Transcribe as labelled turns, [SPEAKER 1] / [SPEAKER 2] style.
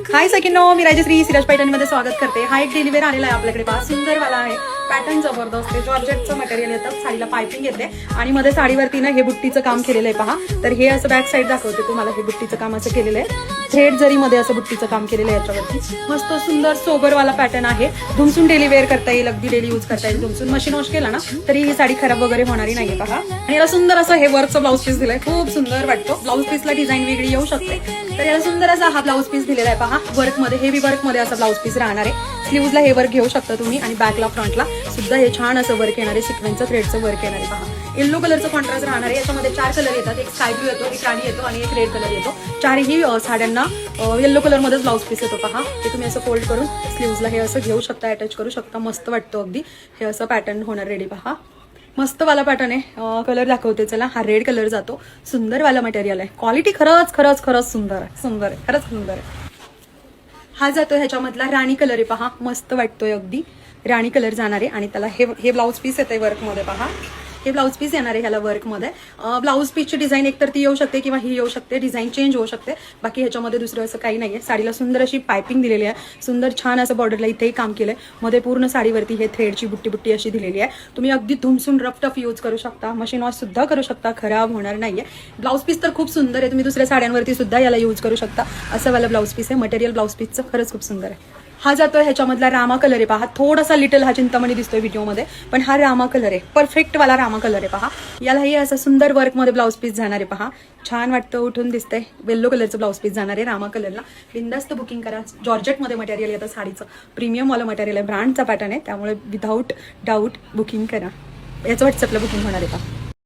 [SPEAKER 1] हाय सखींनो, मी राजश्री सिराज पैठणीमध्ये स्वागत करते. हा एक डेली वेअर आलेला आहे आपल्याकडे. पहा, सुंदर वाला आहे. पॅटर्न जबरदस्त आहे. जॉर्जेटचं मटेरियल येतं, साडीला पायपिंग येते आणि मध्ये साडीवरती ना हे बुट्टीचं काम केलेलं आहे. पहा, तर हे असं बॅक साईड दाखवते तुम्हाला. हे बुट्टीचं काम असं केलेलं आहे. थ्रेड जरीमध्ये असं बुट्टीचं काम केलेलं आहे याच्यावरती. मस्त सुंदर सोबर वाला पॅटर्न आहे. धुमसून डेली वेअर करता येईल, अगदी डेली यूज करता येईल. धुमसून मशीन वॉश केला ना तरी ही साडी खराब वगैरे होणारी नाहीये. पहा, आणि याला सुंदर असं हे वर्कचं ब्लाऊज पीस दिलंय. खूप सुंदर वाटतो. ब्लाऊज पीसला डिझाईन वेगळी येऊ शकते. तर याला सुंदर असा हा ब्लाऊज पीस दिलेला आहे. पहा, वर्कमध्ये, हेवी वर्कमध्ये असा ब्लाऊज पीस राहणार आहे. स्लीव्हजला हे वर्क घेऊ शकता तुम्ही आणि बॅकला फ्रंटला सुद्धा हे छान असं वर्क येणार आहे. सिक्वेन्सचं थ्रेडचं वर्क येणार आहे. पहा, येलो कलरचं कॉन्ट्रास्ट राहणार आहे. याच्यामध्ये 4 कलर येतात. एक स्काय ब्लू येतो, एक राणी येतो आणि एक रेड कलर येतो. चारही साड्यांना येलो कलरमध्येच ब्लाऊज पीस येतो. पहा, ते तुम्ही असं फोल्ड करून स्लीव्हजला हे असं घेऊ शकता, अटॅच करू शकता. मस्त वाटतो अगदी. हे असं पॅटर्न होणार रेडी. पहा, मस्त वाला पॅटर्न आहे. कलर दाखवते चला. हा रेड कलर जातो. सुंदर वाला मटेरियल आहे. क्वालिटी खरंच खरंच खरंच सुंदर आहे. सुंदर आहे, खरंच सुंदर आहे. हा जातो ह्याच्यामधला राणी कलर आहे. पहा, मस्त वाटतोय अगदी. राणी कलर जाणार आहे आणि त्याला हे ब्लाऊज पीस येते वर्कमध्ये. पहा, हे ब्लाऊज पीस येणार आहे ह्याला वर्कमध्ये. ब्लाऊज पीसची डिझाईन एकतर ती येऊ शकते किंवा ही येऊ शकते. डिझाईन चेंज होऊ शकते. बाकी ह्याच्यामध्ये दुसरं असं काही नाहीये. साडीला सुंदर अशी पायपिंग दिलेली आहे. सुंदर छान असं बॉर्डरला इथेही काम केलंय. मध्ये पूर्ण साडीवरती हे थ्रेडची बुट्टी बुट्टी अशी दिलेली आहे. तुम्ही अगदी धुमसून रफ टफ यूज करू शकता. मशीन वॉश सुद्धा करू शकता. खराब होणार नाहीये. ब्लाऊज पीस तर खूप सुंदर आहे. तुम्ही दुसऱ्या साड्यांवरती सुद्धा याला यूज करू शकता. असं वाला ब्लाऊज पीस आहे. मटेरियल ब्लाऊज पीसचं खरंच खूप सुंदर आहे. हा जातोय ह्याच्यामधला रामा कलर आहे. पहा, थोडासा लिटल हा चिंतामणी दिसतोय व्हिडिओमध्ये, पण हा रामा कलर आहे. परफेक्ट वाला रामा कलर आहे. पहा, यालाही असं सुंदर वर्कमध्ये ब्लाऊज पीस जाणार आहे. पहा, छान वाटतं, उठून दिसतंय. येलो कलरचं ब्लाऊज पीस जाणार आहे रामा कलरला. बिंदास्त बुकिंग करा. जॉर्जेटमध्ये मटेरियल येतं साडीचं. प्रीमियम वाला मटेरियल आहे. ब्रँडचा पॅटर्न आहे, त्यामुळे विदाऊट डाऊट बुकिंग करा. याचं व्हॉट्सअपला बुकिंग होणार आहे. पहा.